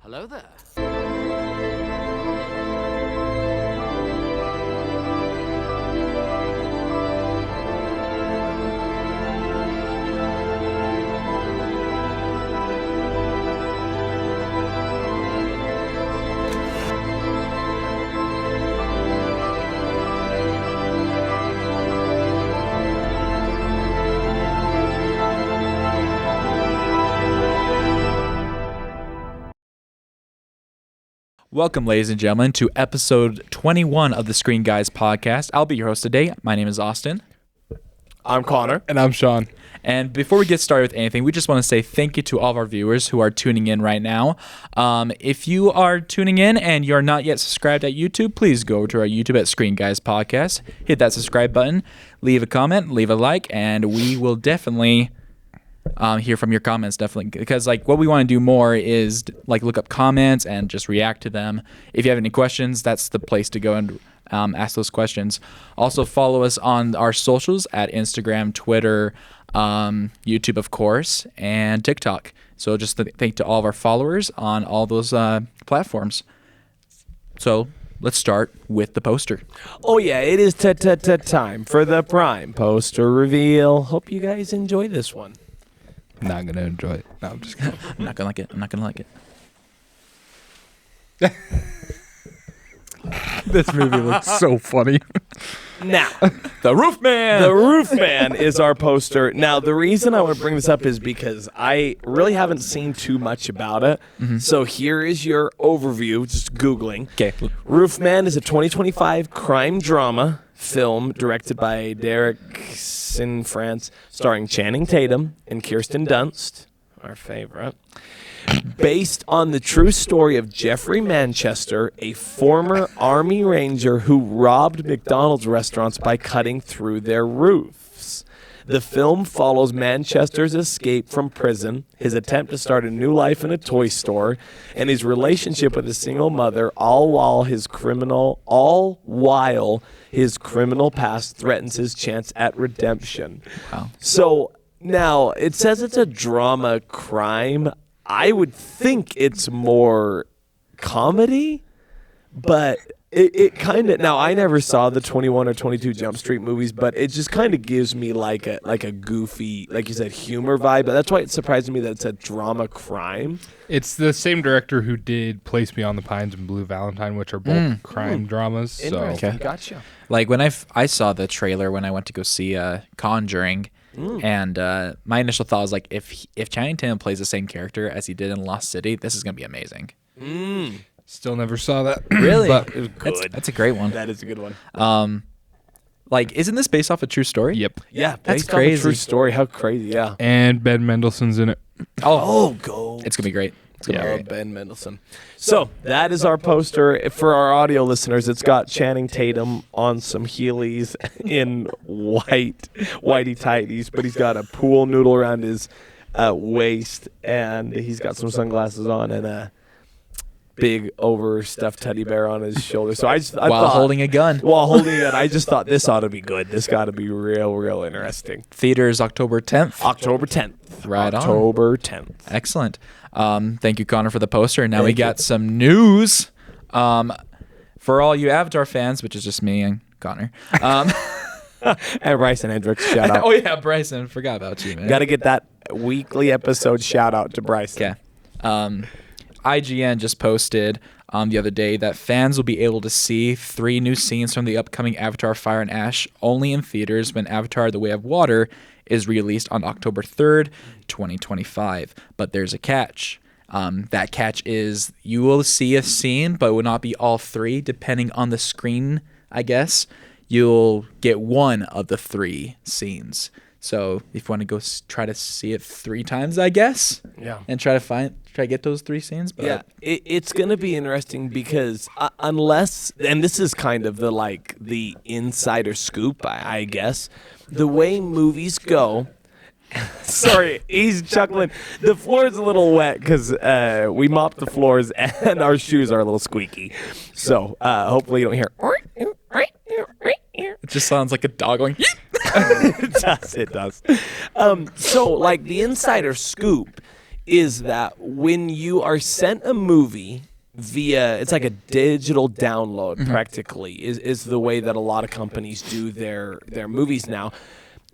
Hello there. Welcome, ladies and gentlemen, to episode 21 of the Screen Guys podcast. I'll be your host today. My name is Austin. I'm Connor. And I'm Sean. And before we get started with anything, we just want to say thank you to all of our viewers who are tuning in right now. If you are tuning in and you're not yet subscribed at YouTube, please go over to our YouTube at Screen Guys Podcast. Hit that subscribe button, leave a comment, leave a like, and we will definitely hear from your comments, definitely, because what we want to do more is look up comments and just react to them. If you have any questions, that's the place to go and ask those questions. Also follow us on our socials at Instagram, Twitter, YouTube, of course, and TikTok. So just thank to all of our followers on all those platforms. So let's start with the poster. Oh yeah, it is time for the Prime poster reveal. Hope you guys enjoy this one. Not gonna enjoy it. No, I'm just kidding. I'm not gonna like it. This movie looks so funny. Now, The Roof Man. the Roof Man is our poster. Now, the reason I want to bring this up is because I really haven't seen too much about it. So here is your overview, just Googling. Okay. Roof Man is a 2025 crime drama film directed by Derek Sinfrance, starring Channing Tatum and Kirsten Dunst, our favorite. Based on the true story of Jeffrey Manchester, a former Army Ranger who robbed McDonald's restaurants by cutting through their roofs. The film follows Manchester's escape from prison, his attempt to start a new life in a toy store, and his relationship with a single mother, all while his criminal past threatens his chance at redemption. Wow. So now it says it's a drama crime. I would think it's more comedy, but it kind of, now I never saw the 21 or 22 Jump Street movies, but it just kind of gives me like a goofy, like you said, humor vibe. But that's why it surprised me that it's a drama crime. It's the same director who did Place Me on the Pines and Blue Valentine, which are both crime dramas. So Interesting. Gotcha. When I saw the trailer when I went to go see Conjuring, and my initial thought was if Channing Tatum plays the same character as he did in Lost City, this is gonna be amazing. still never saw that. Really? But It was good. That's a great one. That is a good one. Isn't this based off a true story? yep. Yeah, That's based on a crazy. true story. How crazy, yeah. And Ben Mendelsohn's in it. Oh, go. It's gonna be great. It's gonna be Yeah, great. Ben Mendelsohn. So that is our poster. For our audio listeners, it's got Channing Tatum on some Heelys in whitey tighties, but he's got a pool noodle around his waist, and he's got some sunglasses on and a big overstuffed teddy bear on his shoulder. So I While thought, holding a gun. while holding it, I just thought this ought to be good. This got to be real interesting. Theaters October 10th. October 10th. Right on. October 10th. Excellent. Thank you, Connor, for the poster. And now we Thank you. got some news. For all you Avatar fans, which is just me and Connor. And Bryson Hendricks, shout out. Oh yeah, Bryson. Forgot about you, man. Got to get that weekly episode shout out to Bryson. Okay. IGN just posted the other day that fans will be able to see 3 new scenes from the upcoming Avatar Fire and Ash only in theaters when Avatar The Way of Water is released on October 3rd, 2025. But there's a catch. That catch is you will see a scene, but it will not be all 3, depending on the screen, I guess. You'll get one of the 3 scenes. So if you want to go try to see it 3 times, I guess, and try to get those 3 scenes. But Yeah, it's going to be interesting because unless, and this is kind of the insider scoop, I guess, the way movies go. Sorry, he's chuckling. The floor is a little wet because we mopped the floors and our shoes are a little squeaky. So hopefully you don't hear. it just sounds like a dog going. It does. So the insider scoop is that when you are sent a movie via, it's like a digital download practically, is the way that a lot of companies do their movies now.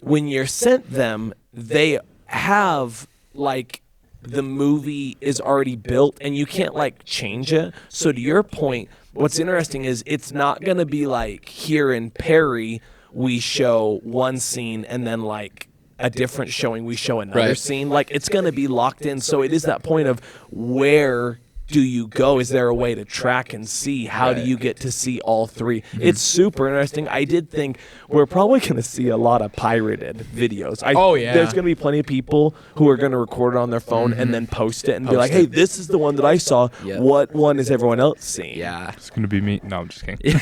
When you're sent them, they have like the movie is already built and you can't like change it. So to your point, what's interesting is it's not going to be like here in Perry, we show one scene and then like a different showing, we show another scene. Like it's going to be locked in. So it is that point of where do you go? Is there a way to track and see? How do you get to see all three? It's super interesting. I did think we're probably going to see a lot of pirated videos. There's going to be plenty of people who are going to record it on their phone and then post it and be like, hey, this is the one that I saw. Yep. What one is everyone else seeing? Yeah. It's going to be me. No, I'm just kidding.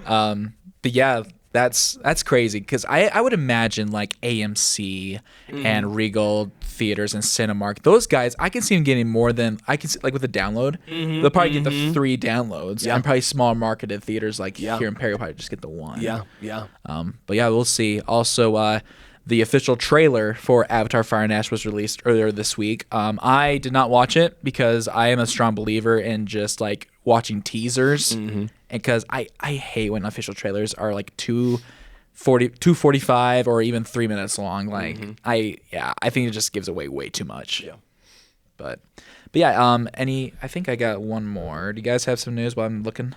But yeah, that's crazy because I would imagine like AMC and Regal Theaters and Cinemark, those guys, I can see them getting more than I can see, like with a download. They'll probably get the 3 downloads, and probably small marketed theaters like here in Perry will probably just get the 1. But yeah, we'll see. Also, the official trailer for Avatar: Fire and Ash was released earlier this week. I did not watch it because I am a strong believer in just like watching teasers, and because I hate when official trailers are like 2:45 or even 3 minutes long. Like I think it just gives away way too much. Yeah. But yeah, I think I got one more. Do you guys have some news while I'm looking?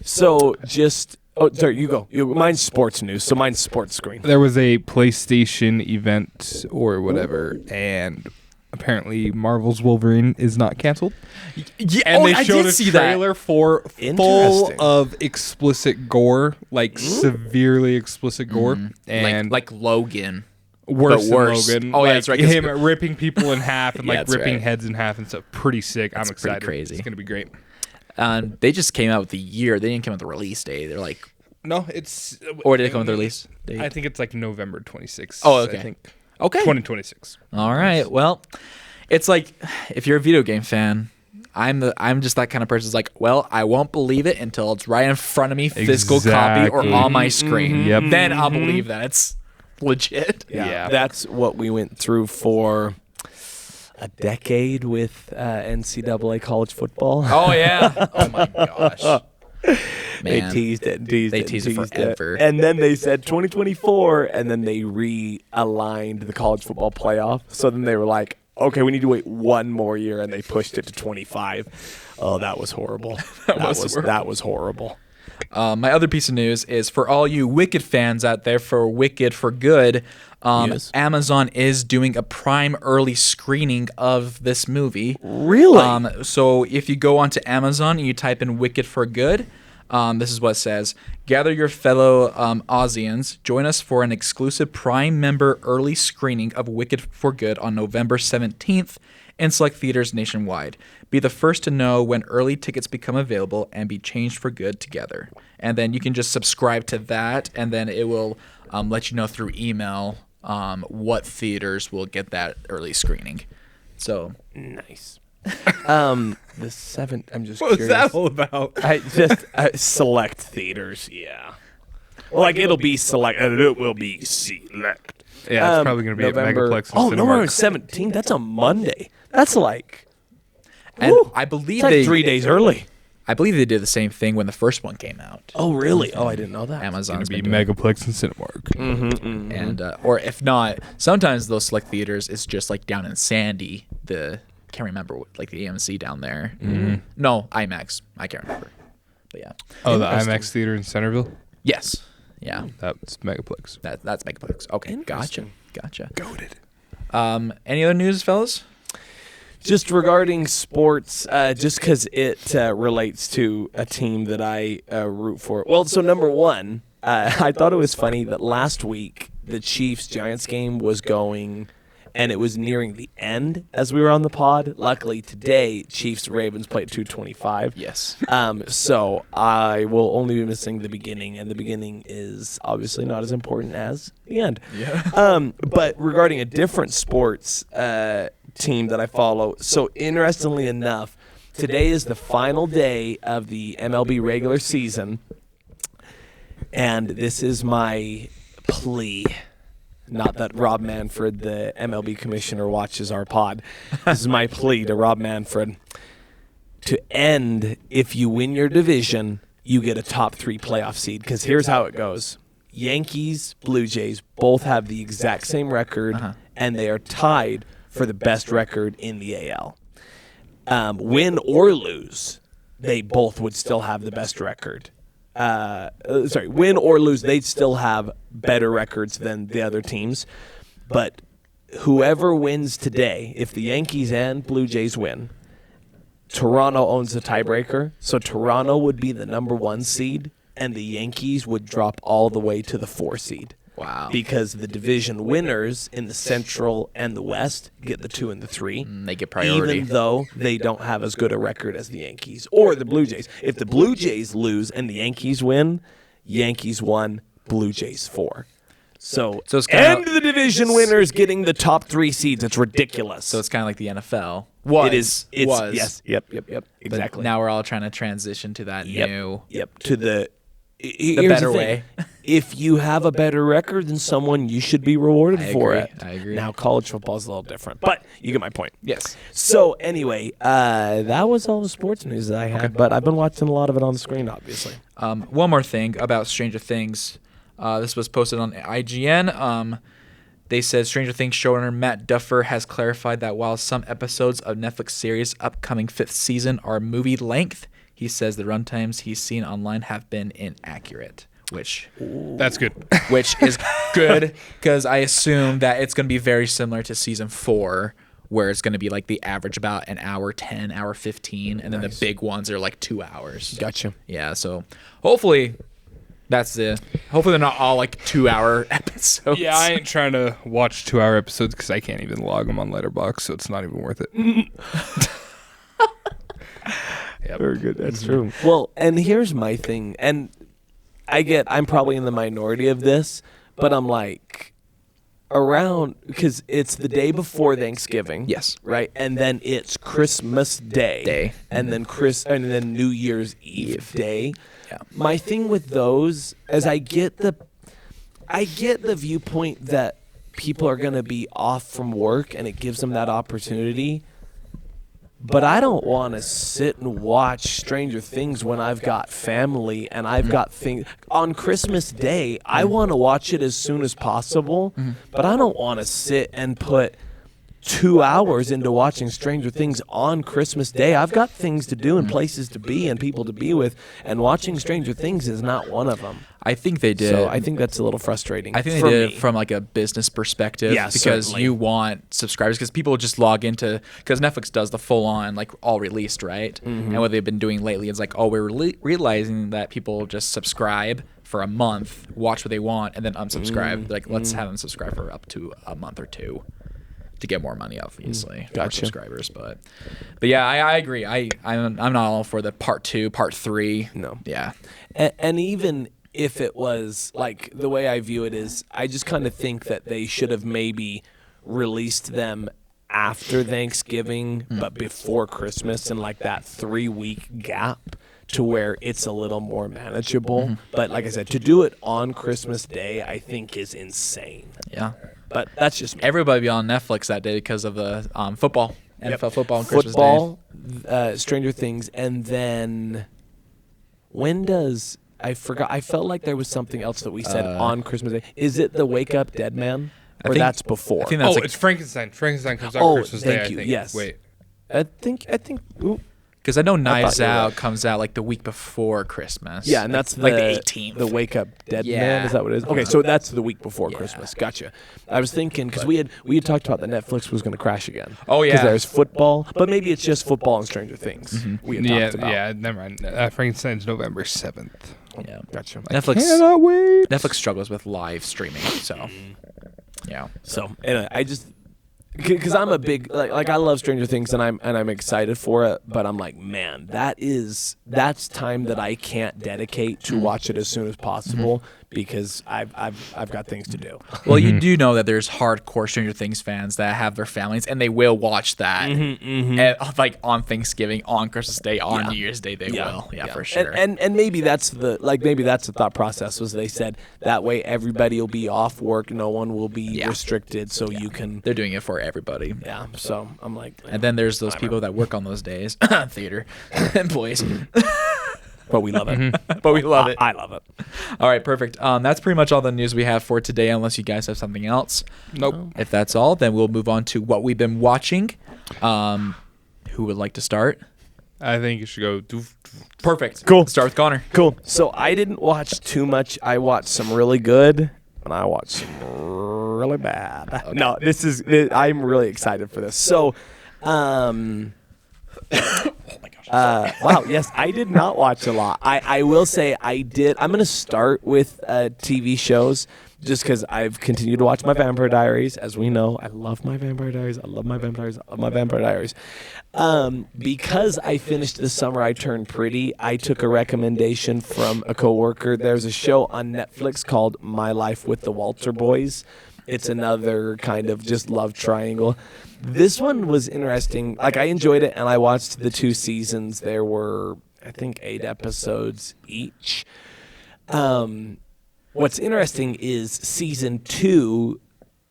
So just sorry, you go. Mine's sports news. So mine's sports screen. There was a PlayStation event or whatever, and apparently Marvel's Wolverine is not canceled. Yeah, and they showed a trailer for full of explicit gore, like severely explicit gore, and like Logan. Worse than Logan. Oh yeah, like that's right. Him ripping people in half and like ripping right. heads in half and stuff. Pretty sick. I'm excited. Crazy. It's gonna be great. They just came out with the year. They didn't come out with the release date. They're like, no, it's or did it come with the release date? I think it's like November 26th. Oh, okay. I think. Okay. 2026. All right. Well, it's like if you're a video game fan, I'm just that kind of person who's like, well, I won't believe it until it's right in front of me, physical copy or on my screen. Yep. Then I'll believe that it's legit. Yeah. That's what we went through for a decade with NCAA college football. Oh yeah. Oh my gosh. Man, they teased it forever. And then they said 2024, and then they realigned the college football playoff. So then they were like, okay, we need to wait one more year, and they pushed it to 25. Oh, that was horrible. That was horrible. My other piece of news is for all you Wicked fans out there, for Wicked for Good, Amazon is doing a Prime early screening of this movie. Really? So if you go onto Amazon and you type in Wicked for Good, this is what it says. Gather your fellow Aussians. Join us for an exclusive Prime member early screening of Wicked for Good on November 17th in select theaters nationwide. Be the first to know when early tickets become available and be changed for good together. And then you can just subscribe to that, and then it will let you know through email what theaters will get that early screening. So nice. The 7th. I'm just what curious. was that all about? I just select theaters. Yeah. Well, like it'll be select. It will be select. Yeah, it's probably going to be November, at Megaplex. Oh, November 17th. That's a Monday. That's like. And woo, I believe it's like 3 days early. I believe they did the same thing when the first one came out. Oh, really? Oh, I didn't know that. Amazon's It's going been to be doing Megaplex and Cinemark. And or if not, sometimes those select theaters is just like down in Sandy. Can't remember what, like the AMC down there. No, IMAX. I can't remember. But yeah. Oh, the IMAX theater in Centerville. Yes. Yeah. That's Megaplex. That's Megaplex. Okay. Gotcha. Goated. Any other news, fellas? Just regarding sports, just because it relates to a team that I root for. Well, so number one, I thought it was funny that last week the Chiefs-Giants game was going, and it was nearing the end as we were on the pod. Luckily, today, Chiefs-Ravens played at 2:25. Yes. So I will only be missing the beginning, and the beginning is obviously not as important as the end. Yeah. But regarding a different sports team that I follow, so interestingly enough, today is the final day of the MLB regular season, and this is my plea not that Rob Manfred, the MLB commissioner, watches our pod. This is my plea to Rob Manfred. To end, if you win your division, you get a top 3 playoff seed. Because here's how it goes. Yankees, Blue Jays both have the exact same record, and they are tied for the best record in the AL. Win or lose, they both would still have the best record. Win or lose, they'd still have better records than the other teams. But whoever wins today, if the Yankees and Blue Jays win, Toronto owns the tiebreaker, so Toronto would be the number 1 seed, and the Yankees would drop all the way to the 4 seed. Wow. Because the division winners in the Central and the West get the 2 and the 3. They get priority. Even though they don't have as good a record as the Yankees or the Blue Jays. If the Blue Jays lose and the Yankees win, Yankees 1, Blue Jays 4. So it's and the division winners getting the top 3 seeds. It's ridiculous. So it's kind of like the NFL. It is. Yes. Yep. Exactly. But now we're all trying to transition to that new. Yep. To the better way. If you have a better record than someone, you should be rewarded for it. I agree. Now, college football is a little different, but you get my point. Yes. So anyway, that was all the sports news that I had, but I've been watching a lot of it on the screen, obviously. One more thing about Stranger Things. This was posted on IGN. They said Stranger Things showrunner Matt Duffer has clarified that while some episodes of Netflix series' upcoming 5th season are movie length, he says the runtimes he's seen online have been inaccurate, that's good. Which is good because I assume that it's going to be very similar to season 4, where it's going to be like the average about an hour 10, hour 15, and then the big ones are like 2 hours. Gotcha. Yeah, so hopefully hopefully they're not all like 2-hour episodes. Yeah, I ain't trying to watch 2-hour episodes because I can't even log them on Letterboxd, so it's not even worth it. Yep. Very good. That's true. Well, and here's my thing, and I'm probably in the minority of this, but I'm like, because it's the day before Thanksgiving. Yes. Right? And then it's Christmas Day. And then New Year's Eve Day. Yeah. My thing with those is I get the viewpoint that people are going to be off from work and it gives them that opportunity. But I don't want to sit and watch Stranger Things when I've got family and I've got things. On Christmas Day, I want to watch it as soon as possible, but I don't want to sit and put 2 hours into watching Stranger Things on Christmas Day. I've got things to do and places to be and people to be with, and watching Stranger Things is not one of them. I think they did. So I think that's a little frustrating. I think they did it from like a business perspective, because certainly. you want subscribers, because people just log into, because Netflix does the full on like all released, right? And what they've been doing lately is like, we're realizing that people just subscribe for a month, watch what they want, and then unsubscribe. Like, let's have them subscribe for up to a month or 2. To get more money, obviously, more subscribers, but yeah, I agree. I'm not all for the part 2, part 3. No, yeah, and even if it was like the way I view it is, I just kind of think that they should have maybe released them after Thanksgiving, but before Christmas, in like that 3-week gap, to where it's a little more manageable. But like I said, to do it on Christmas Day, I think is insane. Yeah. But that's just me. Everybody be on Netflix that day because of the football, NFL football on Christmas Day. Stranger Things, and then when does I forgot? I felt like there was something else that we said on Christmas Day. Is it the Wake Up Dead Man, or that's before? I think that's it's Frankenstein. Frankenstein comes out Christmas Day. Thank you. I think. Yes. Wait. I think. Ooh. Because I know Knives Out comes out like the week before Christmas. Yeah, and that's like the 18th. The Wake Up Dead Man, is that what it is? Okay, so that's the week before Christmas. Gotcha. I was thinking, because we had talked about that Netflix was going to crash again. Oh, yeah. Because there's football, but maybe it's just football and Stranger Things. We had talked about. Yeah, never mind. Frankenstein's November 7th. Yeah, gotcha. Netflix cannot wait. Netflix struggles with live streaming, so yeah. So anyway, I just. Because I'm a big like I love Stranger Things and I'm excited for it, but I'm like, man, that's time that I can't dedicate to watch it as soon as possible because I've got things to do. Well, you do know that there's hardcore Stranger Things fans that have their families, and they will watch that, like on Thanksgiving, on Christmas Day, on New Year's Day. They will, for sure. And maybe that's the thought process was they said that way everybody will be off work, no one will be restricted, so you can. They're doing it for everybody. Yeah. So I'm like. And then there's those people that work on those days, theater employees. But we love it. But we love it. I love it. All right, perfect. That's pretty much all the news we have for today, unless you guys have something else. Nope. If that's all, then we'll move on to what we've been watching. Who would like to start? I think you should go. Perfect. Cool. Start with Connor. Cool. So I didn't watch too much. I watched some really good, and I watched some really bad. Okay. No, I'm really excited for this. So, oh my gosh. Wow. Yes, I did not watch a lot. I will say I did. I'm going to start with TV shows just because I've continued to watch my Vampire Diaries. As we know, I love my Vampire Diaries. I love my Vampire Diaries. I love my Vampire Diaries. Because I finished The Summer I Turned Pretty, I took a recommendation from a coworker. There's a show on Netflix called My Life with the Walter Boys. It's another kind of just love triangle. This one was interesting. Like, I enjoyed it, and I watched the 2 seasons. There were, I think, 8 episodes each. What's interesting is season 2,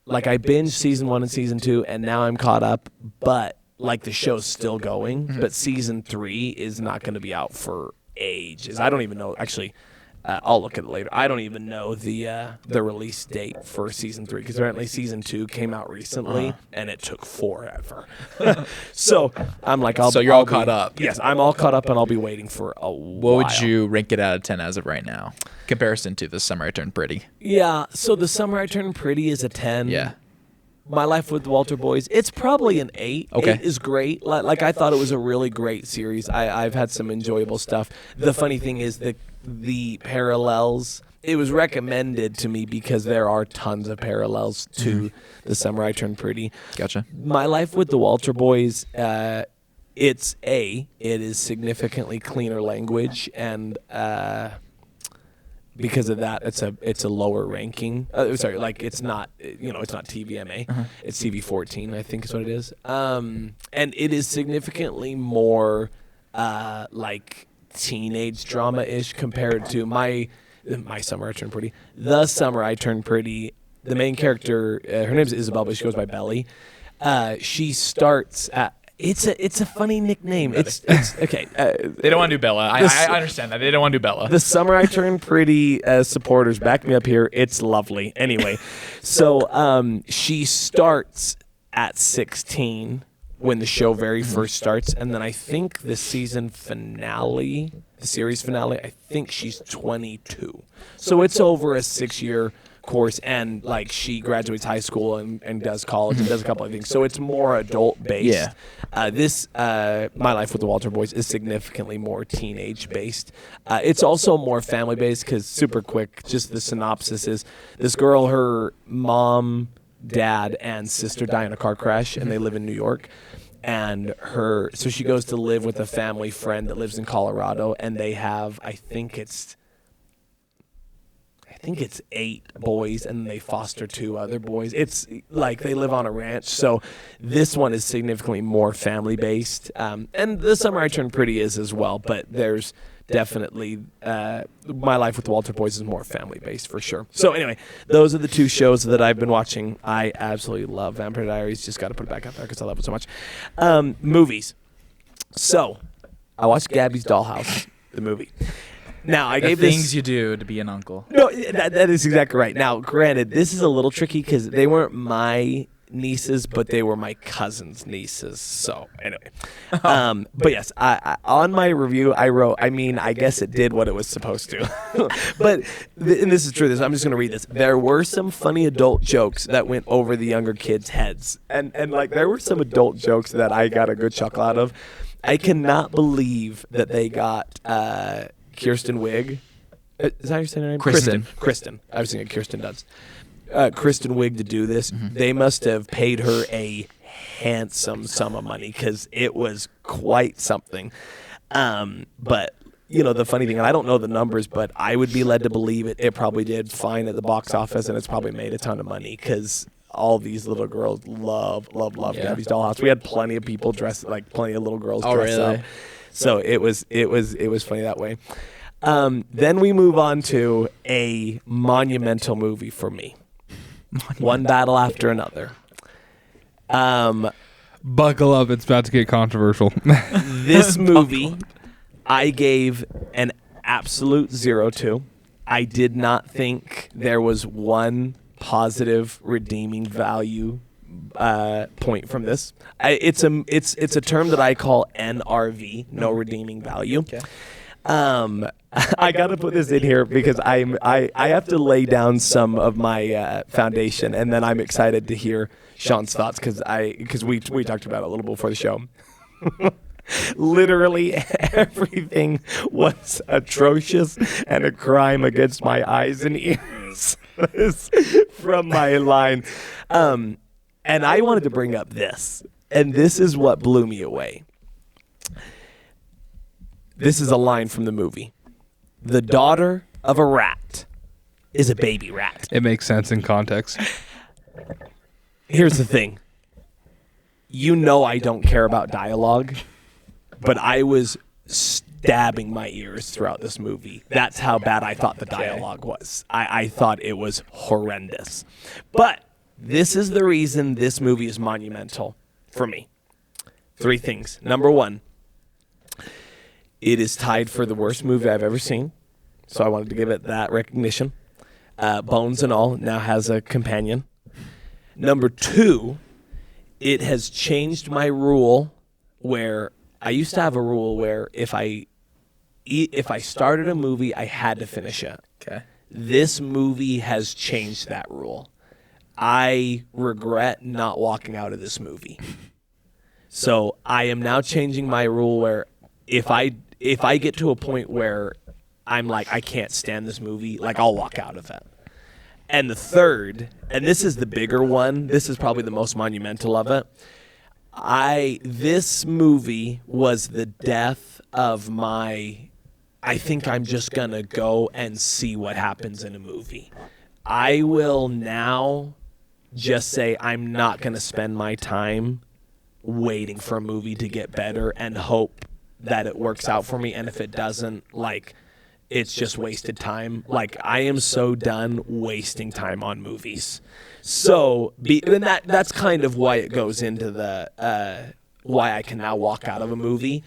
like, I binged season 1 and season 2, and now I'm caught up, but, like, the show's still going. But season 3 is not going to be out for ages. I don't even know, actually. I'll look at it later. I don't even know the release date for season 3 because apparently season 2 came out recently and it took forever. So I'm like, you're all caught up. Yes, I'm all caught up and I'll be waiting for a while. What would you rank it out of 10 as of right now? Comparison to The Summer I Turned Pretty. Yeah, so The Summer I Turned Pretty is a 10. Yeah. My Life with the Walter Boys, it's probably an 8. Okay. 8 is great. Like I thought it was a really great series. I've had some enjoyable stuff. The funny thing is the parallels, it was recommended to me because there are tons of parallels to The Summer I Turned Pretty. Gotcha. My Life with the Walter Boys, it is significantly cleaner language, and because of that, it's a lower ranking. It's not it's not TVMA, it's TV14, I think is what it is. And it is significantly more like teenage drama-ish compared to my Summer I Turned Pretty. The Summer I Turned Pretty, the main character, her name is Isabel, but she goes by Belly. She starts at, it's a funny nickname. It's okay. They don't want to do Bella. I understand that. They don't want to do Bella. The Summer I Turned Pretty supporters, back me up here. It's lovely. Anyway, so she starts at 16 when the show very first starts, and then I think the series finale, I think she's 22. So it's over a 6-year course, and like she graduates high school and does college and does a couple of things. So it's more adult based. Yeah. This My Life with the Walter Boys is significantly more teenage based. It's also more family based because super quick, just the synopsis is this girl, her mom, dad, and sister die in a car crash, and they live in New York. And so she goes to live with a family friend that lives in Colorado, and they have, I think it's 8 boys, and they foster 2 other boys. It's like they live on a ranch. So this one is significantly more family based. And The Summer I Turned Pretty is as well, but there's definitely My Life with the Walter Boys is more family based for sure. So anyway, those are the 2 shows that I've been watching. I absolutely love Vampire Diaries. Just got to put it back out there because I love it so much. Movies. So I watched Gabby's Dollhouse, the movie. Now, I gave things you do to be an uncle. No, that is exactly right. Now, granted, this is a little tricky because they weren't my nieces, but they were my cousin's nieces. So, anyway. But yes, I on my review, I wrote, I guess it did what it was supposed to. But, and this is true, I'm just going to read this. There were some funny adult jokes that went over the younger kids' heads. And like, there were some adult jokes that I got a good chuckle out of. I cannot believe that they got Kirsten Wiig. Is that how you say her name? Kristen. I was thinking Kirsten Dunst. Kristen Wiig to do this. Mm-hmm. They must have paid her a handsome sum of money because it was quite something. But the funny thing, and I don't know the numbers, but I would be led to believe it probably did fine at the box office, and it's probably made a ton of money because all these little girls love Gabby's Dollhouse. We had plenty of people dressed, like plenty of little girls dressed up. So it was funny that way. Then we move on to a monumental movie for me. One battle after another. Buckle up, it's about to get controversial. This movie, I gave an absolute 0 to. I did not think there was one positive redeeming value point from this. It's a term that I call NRV, no redeeming value. Okay. I got to put this in here because I have to lay down some of my foundation, and then I'm excited to hear Sean's thoughts because we talked about it a little before the show. Literally everything was atrocious and a crime against my eyes and ears from my line. And I wanted to bring up this, and this is what blew me away. This is a line from the movie. The daughter of a rat is a baby rat. It makes sense in context. Here's the thing. I don't care about dialogue, but I was stabbing my ears throughout this movie. That's how bad I thought the dialogue was. I thought it was horrendous. But this is the reason this movie is monumental for me. 3 things. Number 1, it is tied for the worst movie I've ever seen, so I wanted to give it that recognition. Bones and All now has a companion. Number 2, it has changed my rule where I used to have a rule where if I started a movie, I had to finish it. Okay. This movie has changed that rule. I regret not walking out of this movie. So I am now changing my rule where if I get to a point where I'm like, I can't stand this movie, like I'll walk out of it. And the third, and this is the bigger one, this is probably the most monumental of it. This movie was the death of I think I'm just going to go and see what happens in a movie. I will now just say I'm not going to spend my time waiting for a movie to get better and hope that it works out for me. And if it doesn't, it's just wasted time. I am so done wasting time on movies. So, and that's kind of why it goes into the why I can now walk out of a movie.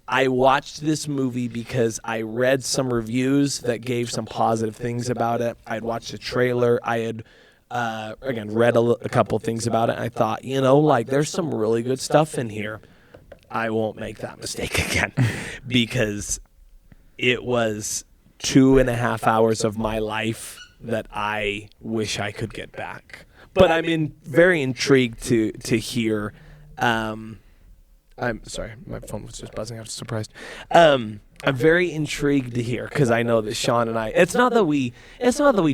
I watched this movie because I read some reviews that gave some positive things about it. I had watched a trailer. I had, read a couple things about it. And I thought, there's some really good stuff in here. I won't make that mistake again because it was 2.5 hours of my life that I wish I could get back. But I'm very intrigued to hear. I'm sorry, my phone was just buzzing. I was surprised. I'm very intrigued to hear because I know that Sean and I. It's not that we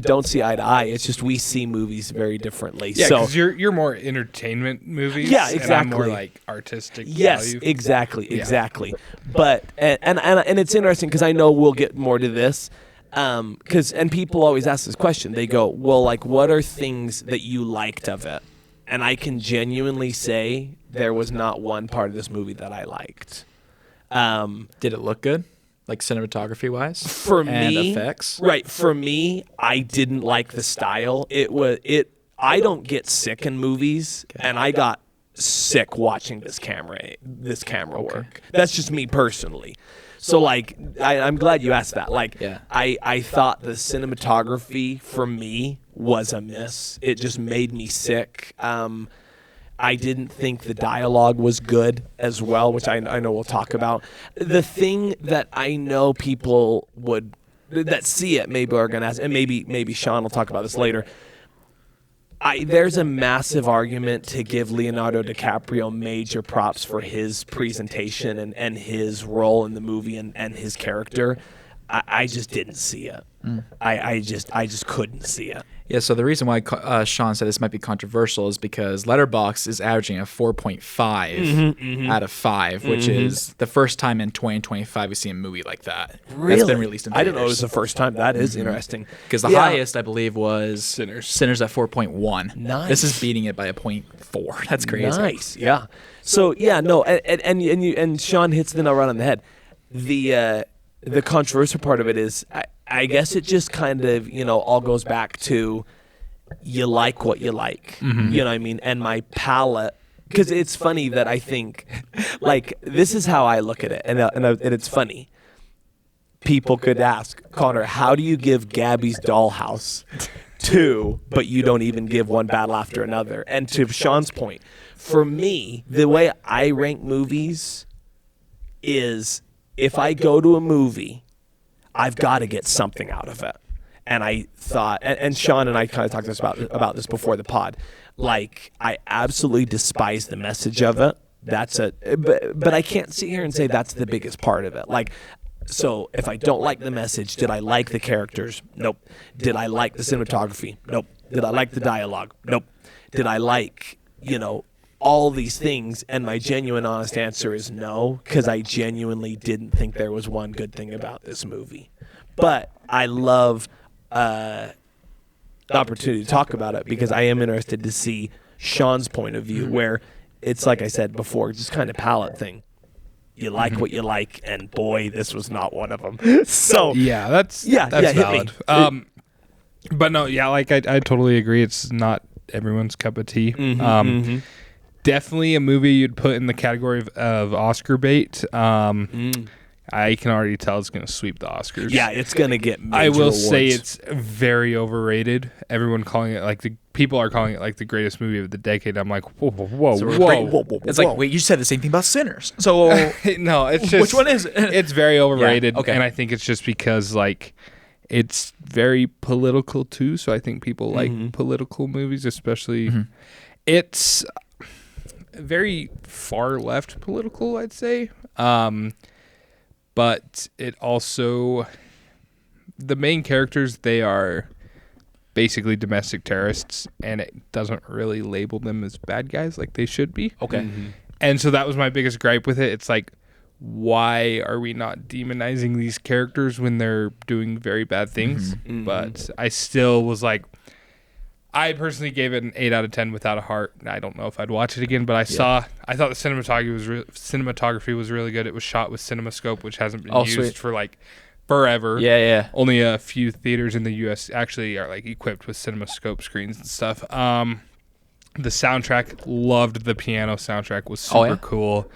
don't see eye to eye. It's just we see movies very differently. Yeah, because you're more entertainment movies. Yeah, exactly. And I'm more like artistic. Yes, value. exactly. But and it's interesting because I know we'll get more to this. And people always ask this question. They go, well, what are things that you liked of it? And I can genuinely say there was not one part of this movie that I liked. Did it look good? Cinematography wise? For and me, effects? Right. For me, I didn't like the style. I don't get sick in movies, and I got sick watching this camera work. That's just me personally. So I'm glad you asked that. I thought the cinematography for me was a miss. It just made me sick. I didn't think the dialogue was good as well, which I know we'll talk about. The thing that I know people that see it maybe are going to ask, and maybe Sean will talk about this later. There's a massive argument to give Leonardo DiCaprio major props for his presentation and his role in the movie and his character. I just didn't see it. I just couldn't see it. Yeah, so the reason why Sean said this might be controversial is because Letterboxd is averaging a 4.5 out of 5, which is the first time in 2025 we see a movie like that. Really? That's been released in I didn't know it theaters. was the first time. That is interesting. Because the highest, I believe, was Sinners at 4.1. Nice. This is beating it by a 0.4. That's crazy. Nice, yeah. So yeah, no, and Sean hits the nail right on the head. The controversial part of it is, I guess it just kind of all goes back to you like what you like, you know what I mean, and my palate. Because it's funny that I think, like, this is how I look at it, and it's funny. People could ask, Connor, how do you give Gabby's Dollhouse 2, but you don't even give One Battle After Another? And to Sean's point, for me, the way I rank movies is if I go to a movie, I've got to get something out of it. And I thought, and Sean and I kind of talked about this before the pod, like, I absolutely despise the message of it. But I can't sit here and say that's the biggest part of it. Like, so if I don't like the message, did I like the characters? Nope. Did I like the cinematography? Nope. Did I like the dialogue? Nope. Did I like, all these things? And my genuine, honest answer is no, because I genuinely didn't think there was one good thing about this movie. But I love the opportunity to talk about it because I am interested to see Sean's point of view, where it's like I said before, just kind of palate thing. You like what you like, and boy, this was not one of them. So Yeah, that's valid. But no, yeah, like I totally agree. It's not everyone's cup of tea. Definitely a movie you'd put in the category of Oscar bait. I can already tell it's going to sweep the Oscars. Yeah, it's going to get major I will awards. say it's very overrated. Everyone calling it people are calling it like the greatest movie of the decade. I'm like, whoa. It's like, wait, you said the same thing about Sinners. So no, it's just which one is it? It's very overrated, Yeah, okay. and I think it's just because like it's very political too. So I think people like political movies, especially. It's very far left political, I'd say. But it also, the main characters, they are basically domestic terrorists, and it doesn't really label them as bad guys like they should be. Okay. And so that was my biggest gripe with it. It's like, why are we not demonizing these characters when they're doing very bad things? But I still was like, I personally gave it an 8 out of 10 without a heart. I don't know if I'd watch it again, but I thought the cinematography was really good. It was shot with CinemaScope, which hasn't been used for like forever. Yeah. Only a few theaters in the U.S. actually are like equipped with CinemaScope screens and stuff. The soundtrack, loved the piano soundtrack, was super cool.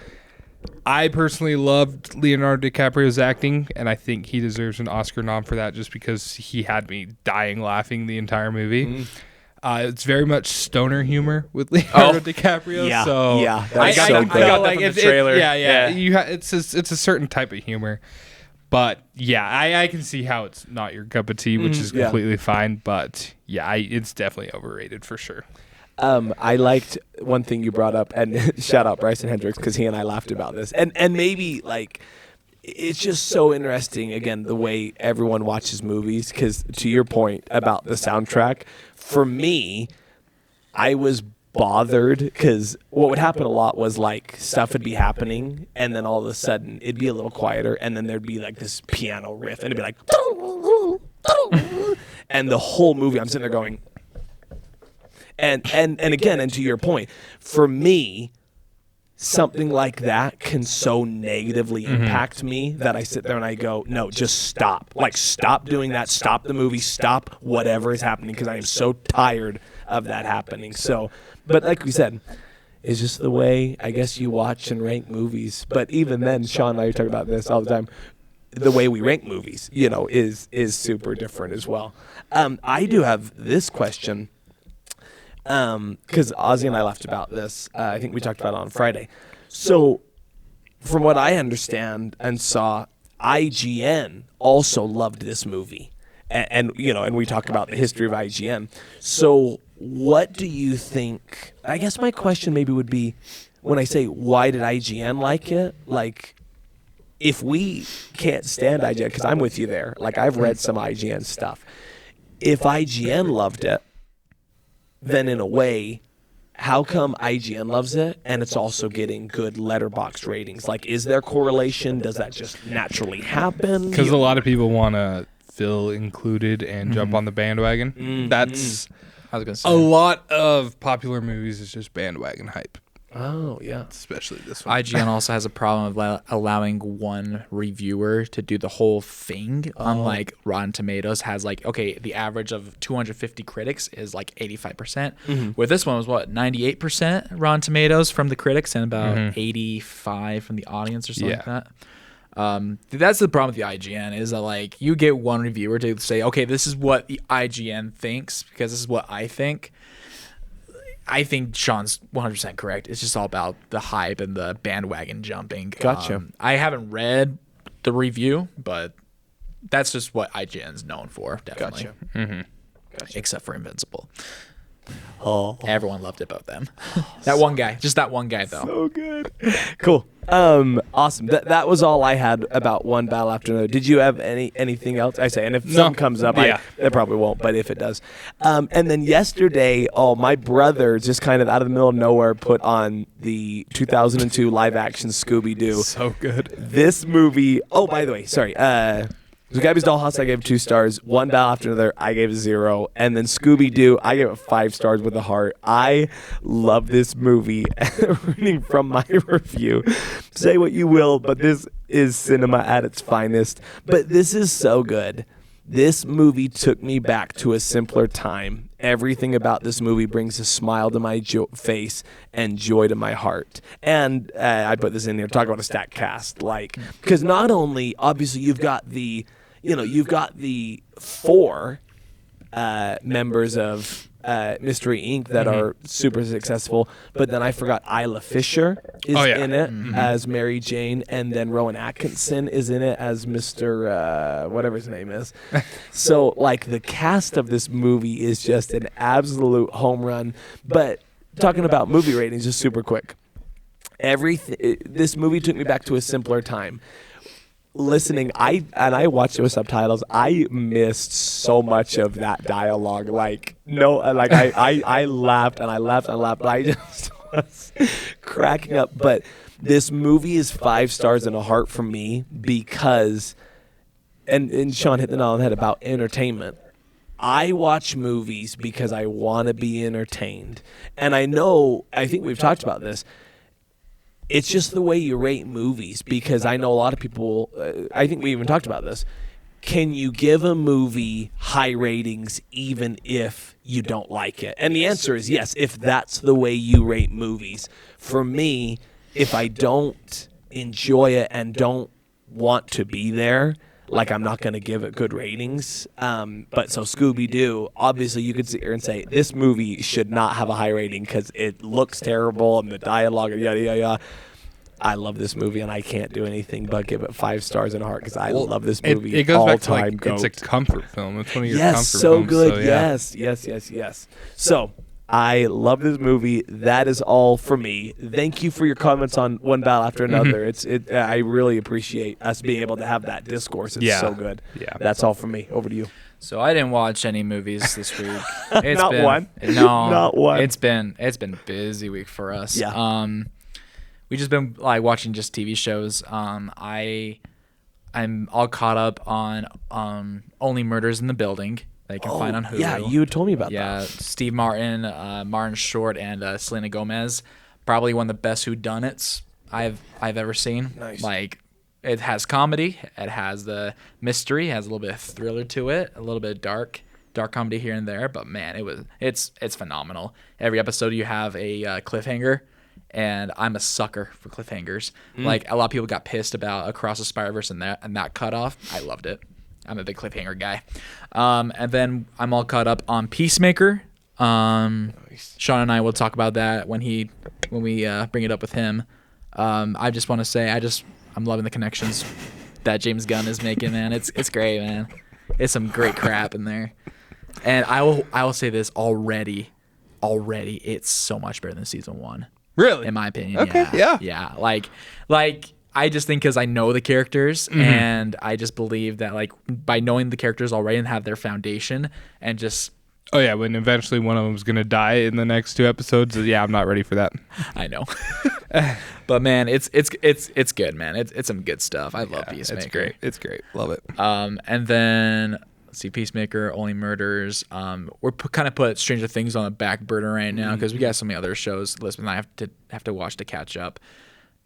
I personally loved Leonardo DiCaprio's acting, and I think he deserves an Oscar nom for that just because he had me dying laughing the entire movie. It's very much stoner humor with Leonardo DiCaprio. Yeah, so yeah, I that's so got good. I got that from the trailer. It's a certain type of humor, but yeah, I can see how it's not your cup of tea, which is completely fine. But yeah, it's definitely overrated for sure. I liked one thing you brought up, and shout out Bryson Hendricks because he and I laughed about this, and maybe like. It's just so interesting, again, the way everyone watches movies, because to your point about the soundtrack, for me, I was bothered because what would happen a lot was like stuff would be happening and then all of a sudden it'd be a little quieter and then there'd be like this piano riff and it'd be like, and the whole movie I'm sitting there going, and again, and to your point, for me, something like that can so negatively impact me that I sit there and I go, no, just stop. Like, stop doing that. Stop the movie. Stop whatever is happening because I am so tired of that happening. So, but like we said, it's just the way, I guess, you watch and rank movies. But even then, Sean and I are talking about this all the time. The way we rank movies, is super different as well. I do have this question. Because Ozzy and I laughed about this. I think we talked about it on Friday. So, from what I understand and saw, IGN also loved this movie, and we talk about the history of IGN. So, what do you think? I guess my question maybe would be, when I say why did IGN like it, like. If we can't stand IGN, because I'm with you there, like I've read some IGN stuff. if IGN loved it, then in a way, how come IGN loves it and it's also getting good Letterboxd ratings? Like, is there correlation? Does that just naturally happen? Because a lot of people want to feel included and jump on the bandwagon. That's I was gonna say a lot of popular movies is just bandwagon hype. Oh, yeah. Especially this one. IGN also has a problem of allowing one reviewer to do the whole thing. Unlike Rotten Tomatoes has like, okay, the average of 250 critics is like 85%. Where this one was what, 98% Rotten Tomatoes from the critics and about 85 from the audience or something like that. That's the problem with the IGN is that like you get one reviewer to say, okay, this is what the IGN thinks because this is what I think. I think Sean's 100% correct. It's just all about the hype and the bandwagon jumping. Gotcha. I haven't read the review, but that's just what IGN's known for, definitely. Gotcha. Except for Invincible. Oh, Everyone loved it about them. That one guy. Just that one guy, though. so good. Cool. Awesome. That was all I had about One Battle After Another. Did you have anything else? I say, and if something comes up, it probably won't, but if it does. And then yesterday, my brother just kind of out of the middle of nowhere put on the 2002 live action Scooby-Doo. So good. This movie. Oh, by the way, sorry. So Gabby's Dollhouse, I gave 2 stars. One Battle After Another, I gave 0. And then Scooby-Doo, I gave it 5 stars with a heart. I love this movie. Reading from my review, say what you will, but this is cinema at its finest. But this is so good. This movie took me back to a simpler time. Everything about this movie brings a smile to my face and joy to my heart. And I put this in there, talk about a stacked cast. Like, because not only, obviously, you've got the 4 members of Mystery Inc. that are super successful, but then I forgot Isla Fisher is in it as Mary Jane, and then Rowan Atkinson is in it as Mr. Whatever his name is. So, like, the cast of this movie is just an absolute home run. But talking about movie ratings, just super quick. This movie took me back to a simpler time. Listening, I watched it with subtitles. I missed so much of that dialogue. I laughed and I laughed and I laughed. But I just was cracking up. But this movie is 5 stars and a heart from me because, and Sean hit the nail on the head about entertainment. I watch movies because I want to be entertained, and I think we've talked about this. It's just the way you rate movies, because I know a lot of people, I think we even talked about this. Can you give a movie high ratings even if you don't like it? And the answer is yes, if that's the way you rate movies. For me, if I don't enjoy it and don't want to be there, like, I'm not going to give it good ratings. But so Scooby-Doo, obviously you could sit here and say, this movie should not have a high rating because it looks terrible and the dialogue, yada, yada, yada. I love this movie, and I can't do anything but give it 5 stars and a heart because I love this movie. It goes back to, time it's a comfort film. It's one of your yes, comfort so films. good. So, yeah. Yes. So I love this movie. That is all for me. Thank you for your comments on One Battle After Another. I really appreciate us being able to have that discourse. It's so good. Yeah. That's all from me. Over to you. So I didn't watch any movies this week. Not one? No, Not one. It's been a busy week for us. Yeah. We just been like watching just TV shows. I'm all caught up on Only Murders in the Building that you can find on Hulu. Yeah, you had told me about that. Yeah, Steve Martin, Martin Short, and Selena Gomez. Probably one of the best whodunits I've ever seen. Nice. Like, it has comedy, it has the mystery, it has a little bit of thriller to it, a little bit of dark comedy here and there. But man, it's phenomenal. Every episode you have a cliffhanger. And I'm a sucker for cliffhangers. Like, a lot of people got pissed about Across the Spider-Verse and that cutoff. I loved it. I'm a big cliffhanger guy. And then I'm all caught up on Peacemaker. Nice. Sean and I will talk about that when we bring it up with him. I just want to say I'm loving the connections that James Gunn is making, man. It's great, man. It's some great crap in there. And I will say this already, it's so much better than season 1. Really? In my opinion. Okay, yeah. Yeah. Like I just think because I know the characters and I just believe that like by knowing the characters already and have their foundation and just. Oh yeah, when eventually one of them's gonna die in the next 2 episodes, yeah, I'm not ready for that. I know, but man, it's good, man. It's some good stuff. I love Peacemaker. It's great. Love it. And then let's see, Peacemaker, Only Murders. We're kind of put Stranger Things on the back burner right now because we got so many other shows. Elizabeth and I have to watch to catch up.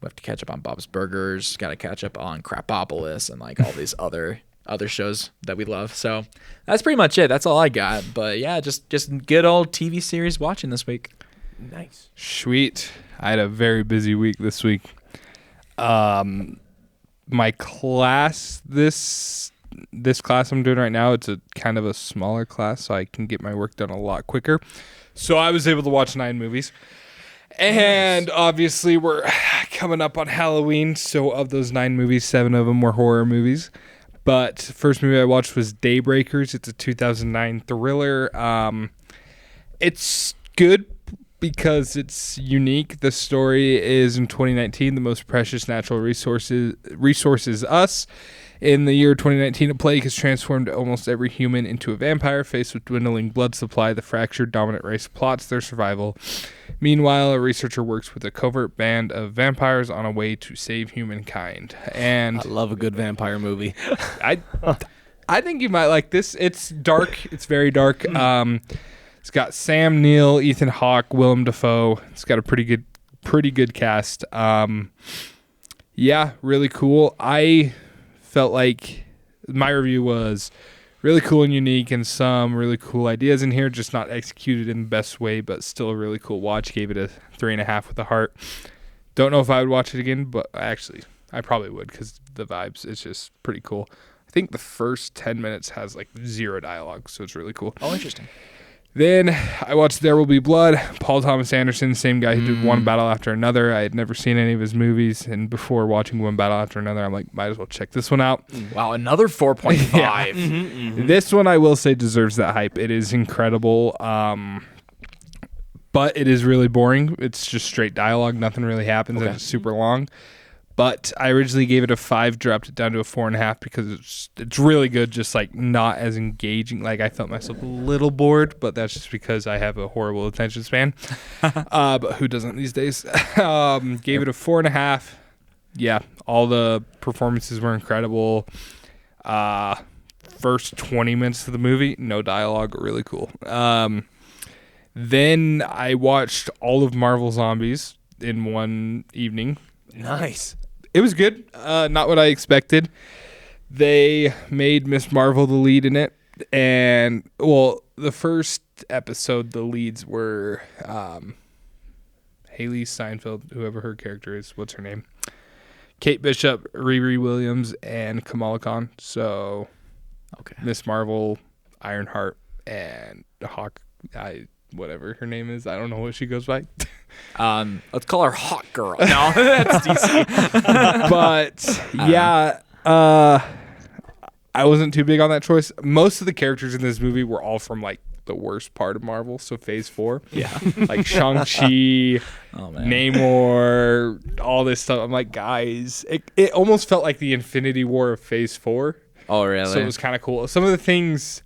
We have to catch up on Bob's Burgers. Got to catch up on Crapopolis and like all these other shows that we love. So that's pretty much it. That's all I got. But yeah, just good old TV series watching this week. Nice. Sweet. I had a very busy week this week. My class, this class I'm doing right now, it's a kind of a smaller class, so I can get my work done a lot quicker. So I was able to watch 9 movies. And obviously we're coming up on Halloween, so of those 9 movies, 7 of them were horror movies. But first movie I watched was Daybreakers. It's a 2009 thriller. It's good because it's unique. The story is in 2019, the most precious natural resources us. In the year 2019, a plague has transformed almost every human into a vampire. Faced with dwindling blood supply, the fractured dominant race plots their survival. Meanwhile, a researcher works with a covert band of vampires on a way to save humankind. And I love a good vampire movie. I think you might like this. It's dark. It's very dark. It's got Sam Neill, Ethan Hawke, Willem Dafoe. It's got a pretty good cast. Yeah, really cool. I felt like my review was really cool and unique and some really cool ideas in here, just not executed in the best way, but still a really cool watch. Gave it a 3.5 with a heart. Don't know if I would watch it again, but actually I probably would because the vibes, it's just pretty cool. I think the first 10 minutes has like 0 dialogue, so it's really cool. Oh, interesting. Then I watched There Will Be Blood. Paul Thomas Anderson, same guy who did One Battle After Another. I had never seen any of his movies, and before watching One Battle After Another, I'm like, might as well check this one out. Wow, another 4.5. Yeah. This one I will say deserves that hype. It is incredible, but it is really boring. It's just straight dialogue. Nothing really happens, and it's super long. But I originally gave it a 5, dropped it down to a 4.5 because it's really good, just like not as engaging. Like I felt myself a little bored, but that's just because I have a horrible attention span. But who doesn't these days? Gave it a 4.5. Yeah, all the performances were incredible. First 20 minutes of the movie, no dialogue, really cool. Then I watched all of Marvel Zombies in one evening. Nice. It was good. Not what I expected. They made Miss Marvel the lead in it. And, well, the first episode, the leads were Haley Steinfeld, whoever her character is. What's her name? Kate Bishop, Riri Williams, and Kamala Khan. So, Miss Marvel, Ironheart, and Hawkeye. Whatever her name is. I don't know what she goes by. Let's call her Hot Girl. No, that's DC. But yeah, I wasn't too big on that choice. Most of the characters in this movie were all from like the worst part of Marvel, so Phase 4. Yeah. Like Shang-Chi, Namor, all this stuff. I'm like, guys, it almost felt like the Infinity War of Phase 4. Oh, really? So it was kind of cool. Some of the things...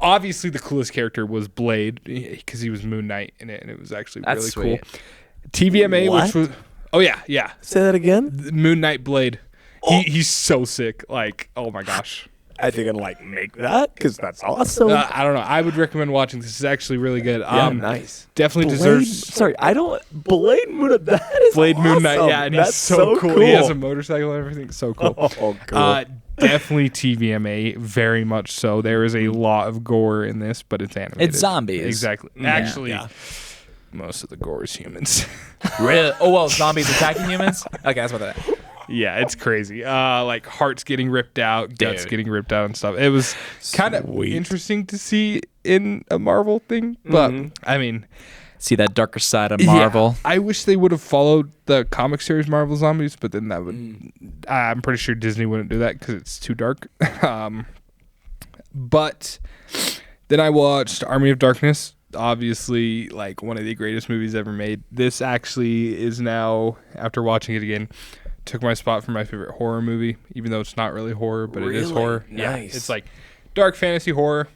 Obviously, the coolest character was Blade because he was Moon Knight in it, and it was actually really cool. TVMA, What? which was... Oh, yeah. Say that again? Moon Knight Blade. He's so sick. Like, oh my gosh. I think I'd like make that because that's awesome. I don't know. I would recommend watching this. It's actually really good. Nice. Definitely Blade, deserves... Sorry, I don't... Blade Moon... That is Blade awesome. Moon Knight, yeah, and he's That's so cool. He has a motorcycle and everything. So cool. Oh, cool. Definitely TVMA, very much so. There is a lot of gore in this, but it's animated. It's zombies. Exactly. Yeah. Actually, most of the gore is humans. Really? Oh, well, zombies attacking humans? Okay, that's what that. Yeah, it's crazy. Like hearts getting ripped out, guts getting ripped out and stuff. It was kind of interesting to see in a Marvel thing, but I mean... See that darker side of Marvel. Yeah, I wish they would have followed the comic series Marvel Zombies, but then that would... I'm pretty sure Disney wouldn't do that because it's too dark. But then I watched Army of Darkness. Obviously, like one of the greatest movies ever made. This actually is now, after watching it again, took my spot for my favorite horror movie, even though it's not really horror, but it is horror. Nice. Yeah, it's like dark fantasy horror.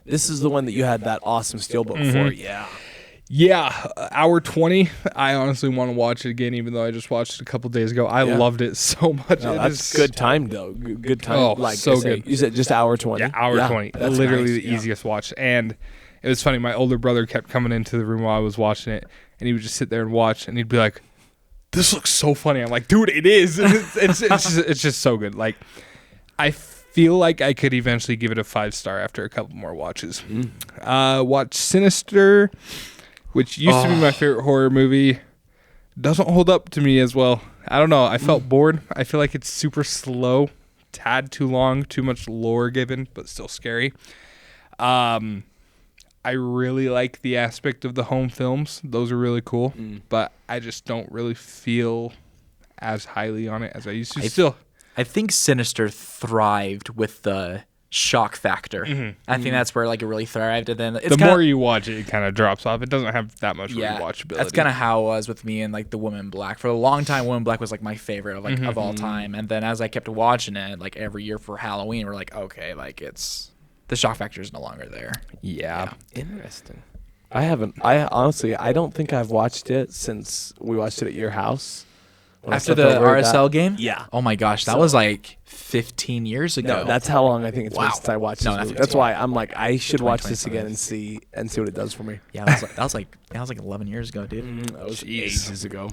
This is the one that you had that awesome steelbook for. Yeah. Yeah, hour 20. I honestly want to watch it again, even though I just watched it a couple days ago. I loved it so much. No, that's good time, though. Good time. Oh, like so good. You said just hour 20? Yeah, hour 20. That's Literally nice. the easiest watch. And it was funny. My older brother kept coming into the room while I was watching it, and he would just sit there and watch, and he'd be like, this looks so funny. I'm like, dude, it is. It's just so good. Like, I feel like I could eventually give it a 5-star after a couple more watches. Watch Sinister, which used to be my favorite horror movie. Doesn't hold up to me as well. I don't know. I felt bored. I feel like it's super slow, tad too long, too much lore given, but still scary. I really like the aspect of the home films. Those are really cool, but I just don't really feel as highly on it as I used to. I think Sinister thrived with the shock factor. I think that's where like it really thrived. And then it's more you watch it, it kind of drops off. It doesn't have that much rewatchability. That's kind of how it was with me and like the Woman in Black. For a long time, Woman in Black was like my favorite of all time. And then as I kept watching it, like every year for Halloween, we're like, okay, like the shock factor is no longer there. Yeah. Interesting. I honestly, I don't think I've watched it since we watched it at your house. After the RSL game? Yeah. Oh my gosh, that was like 15 years ago. No, that's how long I think it's been since I watched this movie. That's 15. why I'm like, I should watch this again and see what it does for me. Yeah, that was like 11 years ago, dude. That was ages ago.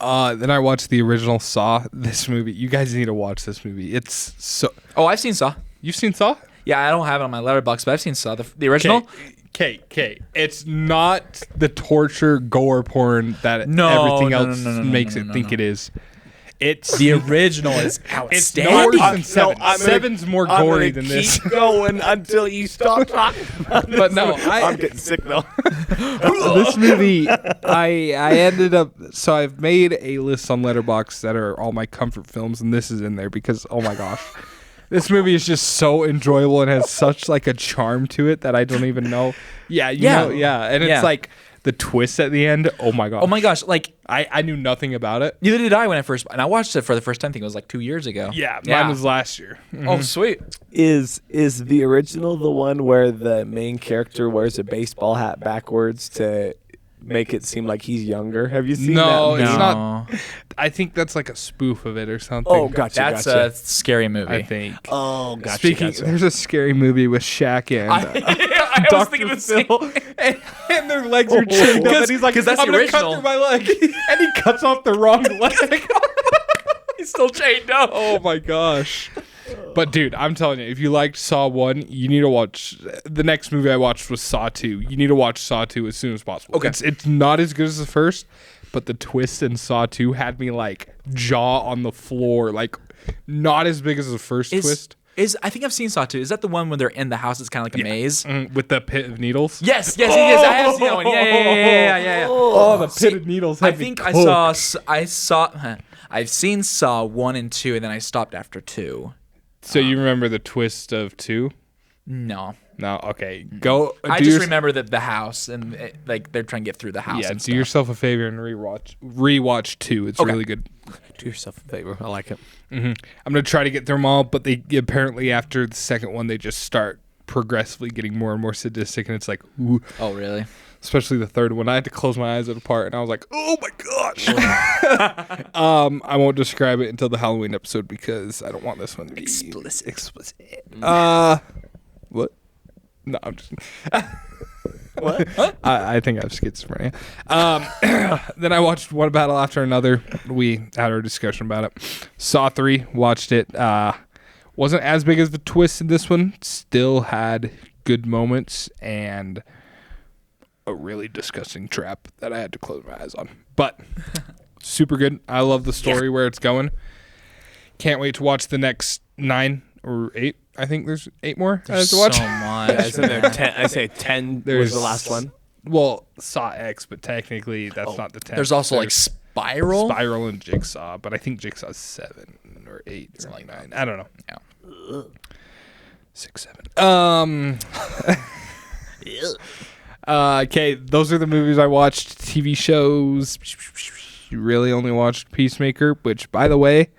Then I watched the original Saw. This movie, you guys need to watch this movie. It's so. Oh, I've seen Saw. You've seen Saw? Yeah, I don't have it on my Letterboxd, but I've seen Saw, the original. Okay. It's not the torture gore porn that everything else makes it think it is. It's the original is it's outstanding. no worse than Seven. Seven's more gory than this. Keep going until you stop talking. But no, I'm getting sick though. This movie, I ended up. So I've made a list on Letterboxd that are all my comfort films, and this is in there because oh my gosh. This movie is just so enjoyable and has such like a charm to it that I don't even know. Yeah. And it's like the twist at the end. Oh my gosh. Oh my gosh. Like I knew nothing about it. Neither did I and I watched it for the first time. I think it was like 2 years ago. Yeah. Mine was last year. Oh, sweet. Is the original the one where the main character wears a baseball hat backwards to make it seem like he's younger? Have you seen that? No, it's not. I think that's like a spoof of it or something. Oh, gotcha. That's a scary movie. I think. Oh, gotcha. There's a scary movie with Shaq and I was thinking the same. and their legs are chained up, and he's like, that's I'm the gonna cut original. through my leg, and he cuts off the wrong leg. He's still chained up. Oh my gosh. But dude, I'm telling you, if you liked Saw 1, you need to watch the next movie I watched was Saw 2. You need to watch Saw 2 as soon as possible. Okay. It's not as good as the first, but the twist in Saw 2 had me like jaw on the floor, like not as big as the first twist. I think I've seen Saw 2. Is that the one when they're in the house? It's kind of like a maze. With the pit of needles. Yes. I have seen that one. Yeah. Oh, the pit of needles. I think I've seen Saw 1 and 2, and then I stopped after 2. So you remember the twist of 2? No. Okay. Go. I just remember the house and like they're trying to get through the house. Yeah. And Do yourself a favor and rewatch 2. It's really good. Do yourself a favor. I like it. I'm gonna try to get through them all, but they apparently after the second one they just start progressively getting more and more sadistic, and it's like, ooh. Oh really? Especially the third one. I had to close my eyes at a part, and I was like, oh my gosh. I won't describe it until the Halloween episode because I don't want this one to be explicit. What? No, I'm just. What? I think I have schizophrenia. Then I watched one battle after another. We had our discussion about it. Saw 3, watched it. Wasn't as big as the twist in this one. Still had good moments and a really disgusting trap that I had to close my eyes on. But super good. I love the story where it's going. Can't wait to watch the next 9 or 8. I think there's 8 more I have to watch. So much. Yeah, isn't there 10? I say 10 was the last one. Well, Saw X, but technically that's not the 10. There's also like Spiral. Spiral and Jigsaw, but I think Jigsaw's 7 or 8 or like 9. I don't know. Yeah. 6, 7. Okay, those are the movies I watched. TV shows. you really only watched Peacemaker, which, by the way,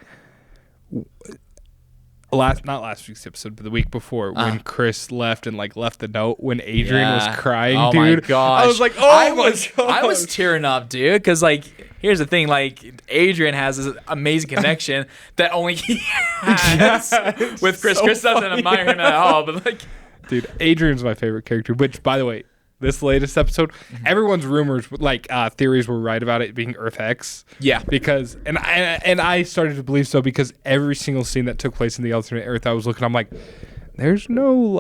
not last week's episode, but the week before, when Chris left and left the note when Adrian was crying, oh dude. My gosh. I was like, oh my gosh. I was tearing up, dude, because here's the thing, Adrian has this amazing connection that only he has with Chris. So Chris doesn't admire him at all, but dude, Adrian's my favorite character. Which, by the way, this latest episode, everyone's rumors, theories were right about it being Earth X. Yeah, because and I started to believe so because every single scene that took place in the alternate Earth, I was looking, I'm like, there's no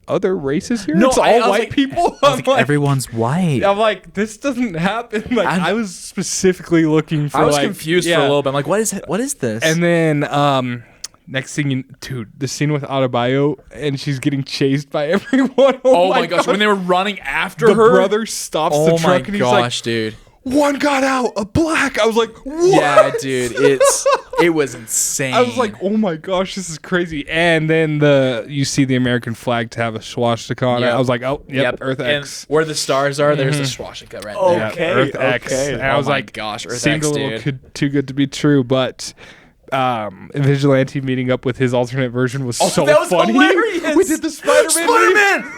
other races here. No, it's all white people. Everyone's white. I'm like, this doesn't happen. I was specifically looking for. I was confused for a little bit. I'm like, what is this? And then next thing, dude, the scene with Adebayo and she's getting chased by everyone. Oh my gosh, when they were running after her, the brother stops the truck and he's like, dude. One got out, a black. I was like, what? Yeah, dude, it was insane. I was like, oh my gosh, this is crazy. And then you see the American flag to have a swastika on it. I was like, oh, yep. Earth X. And where the stars are, there's the swastika right there. Okay, Earth X. And I was like, gosh, Earth seemed X, a little too good to be true, but Vigilante meeting up with his alternate version was so that was funny. Hilarious. We did the Spider-Man.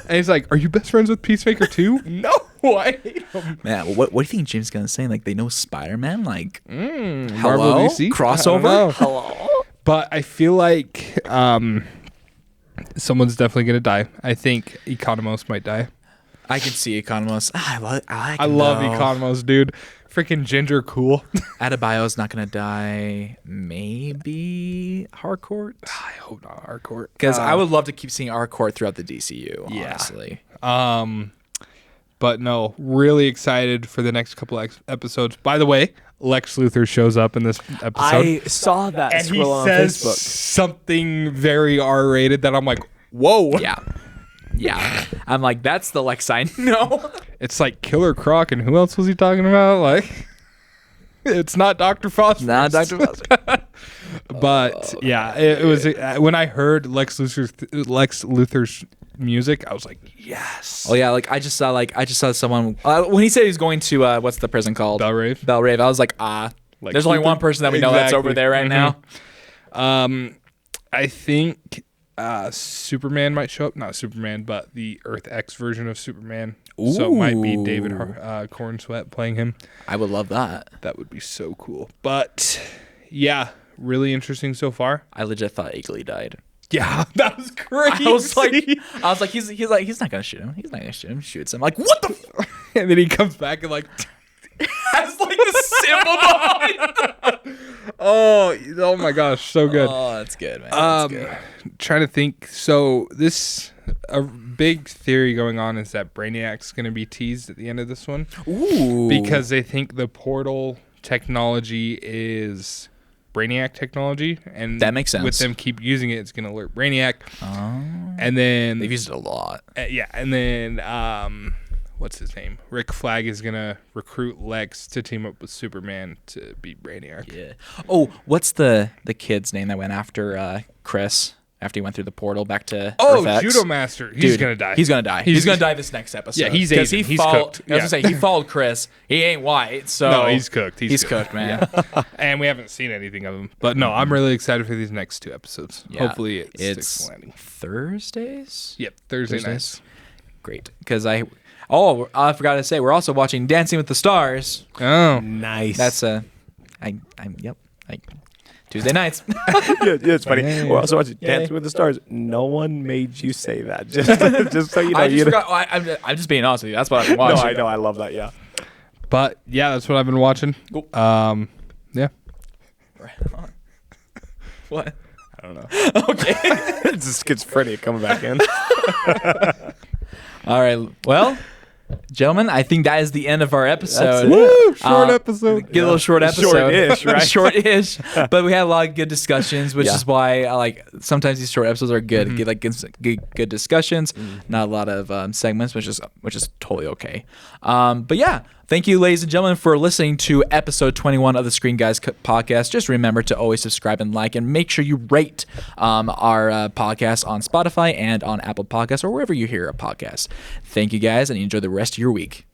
And he's like, are you best friends with Peacemaker too? No, I hate him. Man, what do you think Jim's gonna say? They know Spider-Man? Marvel hello? DC? Crossover? Hello? But I feel like someone's definitely gonna die. I think Economos might die. I can see Economos. I love Economos, dude. Freaking Ginger cool. Adebayo's not gonna die. Maybe Harcourt. I hope not Harcourt. Because I would love to keep seeing Harcourt throughout the DCU. Honestly. But no, really excited for the next couple episodes. By the way, Lex Luthor shows up in this episode. I saw that and scroll on says Facebook. Something very R-rated that I'm like, whoa. Yeah. I'm like, that's the Lex I know. It's like Killer Croc, and who else was he talking about? It's not Dr. Phosphorus. Not Dr. Phosphorus. But it was when I heard Lex Luthor's music, I was like, yes. Oh yeah, I just saw someone when he said he was going to what's the prison called? Belrave. I was like, there's only one person that we know that's over there right now. I think Superman might show up. Not Superman, but the Earth X version of Superman. Ooh. So it might be David Cornsweet playing him. I would love that. That would be so cool. But yeah, really interesting so far. I legit thought Eagly died. Yeah, that was crazy. I was like, he's not gonna shoot him. He's not gonna shoot him. Shoots him. Like, what the? And then he comes back and has the symbol behind. Oh my gosh, so good. Oh, that's good, man. That's good. Trying to think. So a big theory going on is that Brainiac's going to be teased at the end of this one. Ooh. Because they think the portal technology is Brainiac technology, and that makes sense. With them keep using it, it's going to alert Brainiac. Oh. And then they've used it a lot. And then what's his name? Rick Flag is going to recruit Lex to team up with Superman to beat Brainiac. Yeah. Oh, what's the kid's name that went after Chris? After he went through the portal back to Earth X. Judo Master. He's going to die. He's going to die. He's going to die this next episode. Yeah, he's Asian. He's cooked. I was going to say, he followed Chris. He ain't white, so... No, he's cooked. He's cooked, man. Yeah. And we haven't seen anything of him. But no, I'm really excited for these next two episodes. Yeah. Hopefully it's sticks landing. Thursdays? Yep, Thursday nights. Great. Because I forgot to say, we're also watching Dancing with the Stars. Oh. Nice. That's Tuesday nights. Yeah, it's funny. We're also watching Dancing with the Stars. No one made you say that. Just so you know. I just forgot. I'm just being honest with you. That's what I've been watching. No, I know. I love that. Yeah. But yeah, that's what I've been watching. Cool. Yeah. Right on. What? I don't know. Okay. It's schizophrenia coming back in. All right. Well, gentlemen, I think that is the end of our episode. Woo! Short episode. Get a little short episode. Short-ish, right? Short-ish. But we had a lot of good discussions, which is why I like sometimes these short episodes are good. Get good discussions, not a lot of segments, which is totally okay. But yeah, thank you, ladies and gentlemen, for listening to episode 21 of the Screen Guys podcast. Just remember to always subscribe and like, and make sure you rate our podcast on Spotify and on Apple Podcasts or wherever you hear a podcast. Thank you, guys, and enjoy the rest of your week.